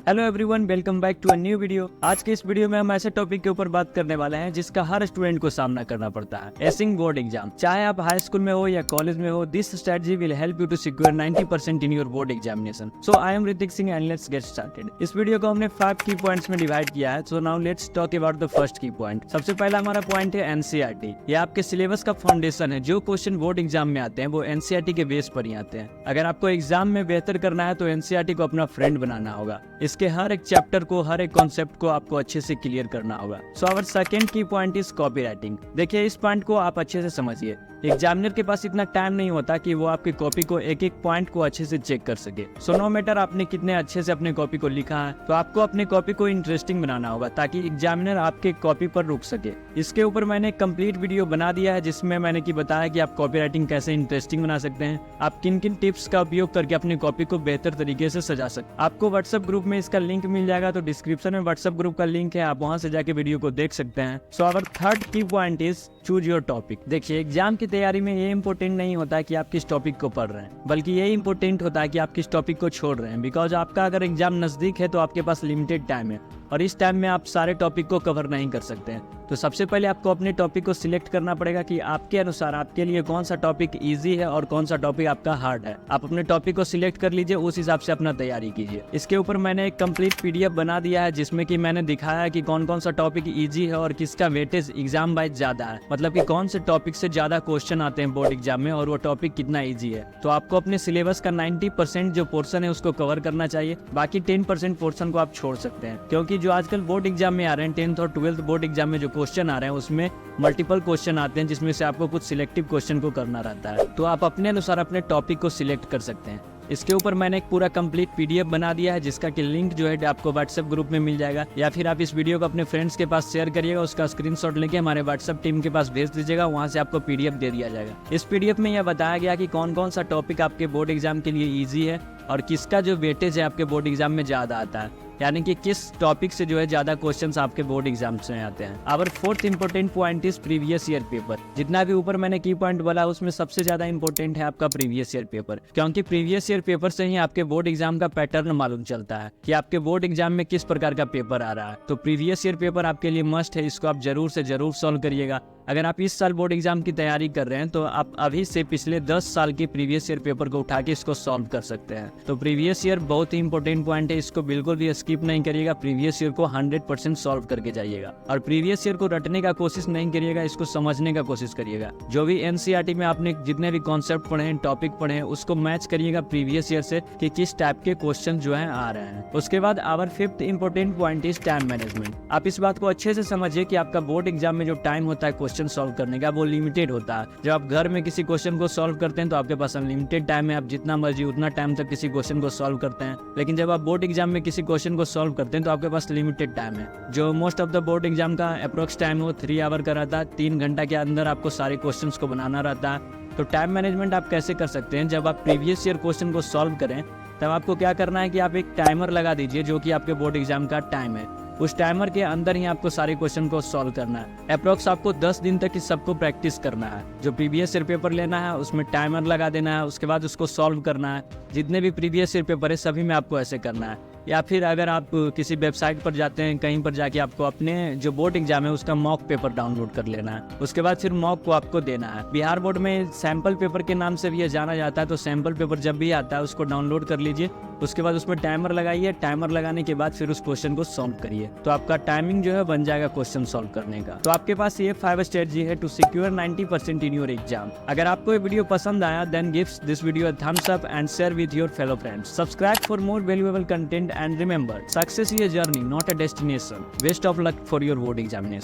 Hello everyone, welcome back to a new video. आज के इस वीडियो में हम ऐसे टॉपिक के ऊपर बात करने वाले हैं जिसका हर स्टूडेंट को सामना करना पड़ता है, एसिंग बोर्ड एग्जाम। चाहे आप हाई स्कूल में हो या कॉलेज में हो, this strategy will help you to secure 90% in your board examination. So I am Hrithik Singh and let's get started. इस वीडियो को हमने 5 की पॉइंट्स में डिवाइड किया है। So now let's talk about the first key point. सबसे पहला हमारा point है एनसीईआरटी। ये आपके सिलेबस का फाउंडेशन है। जो क्वेश्चन बोर्ड एग्जाम में आते हैं वो एनसीईआरटी के बेस पर ही आते हैं। अगर आपको एग्जाम में बेहतर करना है तो एनसीईआरटी को अपना फ्रेंड बनाना होगा। इसके हर एक चैप्टर को, हर एक कॉन्सेप्ट को आपको अच्छे से क्लियर करना होगा। सो आवर सेकंड की पॉइंट इज कॉपी राइटिंग। देखिए, इस पॉइंट को आप अच्छे से समझिए। एग्जामिनर के पास इतना टाइम नहीं होता कि वो आपकी कॉपी को एक एक पॉइंट को अच्छे से चेक कर सके। सो नो मैटर आपने कितने अच्छे से अपने कॉपी को लिखा है, तो आपको अपने कॉपी को इंटरेस्टिंग बनाना होगा ताकि एग्जामिनर आपके कॉपी पर रुक सके। इसके ऊपर मैंने एक कंप्लीट वीडियो बना दिया है जिसमें मैंने बताया कि आप कॉपी राइटिंग कैसे इंटरेस्टिंग बना सकते हैं, आप किन किन टिप्स का उपयोग करके अपनी कॉपी को बेहतर तरीके से सजा सकते हैं। आपको व्हाट्सएप ग्रुप में इसका लिंक मिल जाएगा, तो डिस्क्रिप्शन में व्हाट्सएप ग्रुप का लिंक है, आप वहां से जाके वीडियो को देख सकते हैं। सो आवर थर्ड की point is choose your topic. देखिए, एग्जाम की तैयारी में ये इंपॉर्टेंट नहीं होता है कि आप किस टॉपिक को पढ़ रहे हैं, बल्कि ये इंपॉर्टेंट होता है कि आप किस टॉपिक को छोड़ रहे हैं। बिकॉज आपका अगर एग्जाम नजदीक है तो आपके पास लिमिटेड टाइम है और इस टाइम में आप सारे टॉपिक को कवर नहीं कर सकते हैं। तो सबसे पहले आपको अपने टॉपिक को सिलेक्ट करना पड़ेगा कि आपके अनुसार आपके लिए कौन सा टॉपिक इजी है और कौन सा टॉपिक आपका हार्ड है। आप अपने टॉपिक को सिलेक्ट कर लीजिए, उस हिसाब से अपना तैयारी कीजिए। इसके ऊपर मैंने एक कंप्लीट पीडीएफ बना दिया है जिसमें कि मैंने दिखाया कि कौन कौन सा टॉपिक इजी है और किसका वेटेज एग्जाम वाइज ज्यादा है, मतलब कि कौन से टॉपिक से ज्यादा क्वेश्चन आते हैं बोर्ड एग्जाम में और वो टॉपिक कितना ईजी है। तो आपको अपने सिलेबस का 90% जो पोर्शन है उसको कवर करना चाहिए, बाकी 10% पोर्शन को आप छोड़ सकते हैं। क्योंकि जो आजकल बोर्ड एग्जाम में आ रहे हैं, 10th और 12th बोर्ड एग्जाम में जो क्वेश्चन आ रहे हैं उसमें मल्टीपल क्वेश्चन आते हैं जिसमें से आपको कुछ सिलेक्टिव क्वेश्चन को करना रहता है। तो आप अपने अनुसार अपने टॉपिक को सिलेक्ट कर सकते हैं। इसके ऊपर मैंने एक पूरा कंप्लीट पीडीएफ बना दिया है जिसका कि लिंक जो है आपको व्हाट्सएप ग्रुप में मिल जाएगा, या फिर आप इस वीडियो को अपने फ्रेंड्स के पास शेयर करिएगा, उसका स्क्रीनशॉट लेके हमारे व्हाट्सएप टीम के पास भेज दीजिएगा, वहां से आपको पीडीएफ दे दिया जाएगा। इस पीडीएफ में यह बताया गया कि कौन कौन सा टॉपिक आपके बोर्ड एग्जाम के लिए ईजी है और किसका जो वेटेज है आपके बोर्ड एग्जाम में ज्यादा आता है, यानी कि किस टॉपिक से जो है ज्यादा क्वेश्चंस आपके बोर्ड एग्जाम्स में आते हैं। Our fourth important point is previous year paper. जितना भी ऊपर मैंने की पॉइंट बोला उसमें सबसे ज्यादा इंपॉर्टेंट है आपका प्रीवियस ईयर पेपर, क्योंकि प्रीवियस ईयर पेपर से ही आपके बोर्ड एग्जाम का पैटर्न मालूम चलता है कि आपके बोर्ड एग्जाम में किस प्रकार का पेपर आ रहा है। तो प्रीवियस ईयर पेपर आपके लिए मस्ट है, इसको आप जरूर से जरूर सॉल्व करिएगा। अगर आप इस साल बोर्ड एग्जाम की तैयारी कर रहे हैं तो आप अभी से पिछले 10 साल के प्रीवियस ईयर पेपर को उठा के इसको सॉल्व कर सकते हैं। तो प्रीवियस ईयर बहुत ही इंपॉर्टेंट पॉइंट है, इसको बिल्कुल भी स्किप नहीं करिएगा। प्रीवियस ईयर को 100% सॉल्व करके जाइएगा और प्रीवियस ईयर को रटने का कोशिश नहीं करिएगा, इसको समझने का कोशिश करिएगा। जो भी एनसीईआरटी में आपने जितने भी कॉन्सेप्ट पढ़े हैं, टॉपिक पढ़े हैं, उसको मैच करिएगा प्रीवियस ईयर से कि किस टाइप के क्वेश्चन जो है आ रहे हैं। उसके बाद our fifth important point is time management. आप इस बात को अच्छे से समझिए कि आपका बोर्ड एग्जाम में जो टाइम होता है क्वेश्चन सॉल्व करने का वो लिमिटेड होता है। जब आप घर में किसी क्वेश्चन को सॉल्व करते हैं तो आपके पास अनलिमिटेड टाइम है, आप जितना मर्जी उतना टाइम तक किसी क्वेश्चन को सॉल्व करते हैं। लेकिन जब आप बोर्ड एग्जाम में किसी क्वेश्चन को सॉल्व करते हैं तो आपके पास लिमिटेड टाइम है। जो most of the board exam का अप्रोक्स टाइम है वो 3 आवर का रहता है। 3 घंटा के अंदर आपको सारे क्वेश्चन को बनाना रहता है। तो टाइम मैनेजमेंट आप कैसे कर सकते हैं? जब आप प्रीवियस ईयर क्वेश्चन को सॉल्व करें तब आपको क्या करना है कि आप एक टाइमर लगा दीजिए जो कि आपके बोर्ड एग्जाम का टाइम है। उस टाइमर के अंदर ही आपको सारे क्वेश्चन को सॉल्व करना है। अप्रोक्स आपको 10 दिन तक इस सबको प्रैक्टिस करना है। जो प्रीवियस ईयर पेपर लेना है उसमें टाइमर लगा देना है, उसके बाद उसको सॉल्व करना है। जितने भी प्रीवियस ईयर पेपर है सभी में आपको ऐसे करना है। या फिर अगर आप किसी वेबसाइट पर जाते हैं, कहीं पर जाके आपको अपने जो बोर्ड एग्जाम है उसका मॉक पेपर डाउनलोड कर लेना है। उसके बाद फिर मॉक को आपको देना है। बिहार बोर्ड में सैंपल पेपर के नाम से भी ये जाना जाता है। तो सैंपल पेपर जब भी आता है उसको डाउनलोड कर लीजिए, उसके बाद उसमें टाइमर लगाइए। टाइमर लगाने के बाद फिर उस क्वेश्चन को सॉल्व करिए, तो आपका टाइमिंग जो है बन जाएगा क्वेश्चन सॉल्व करने का। तो आपके पास ये 5 स्ट्रेटजी है to secure 90% in your exam. अगर आपको ये वीडियो पसंद आया then give this video a thumbs up and share with your fellow friends. Subscribe for more valuable content and remember, success is a journey, not a destination. Best of luck for your board examination.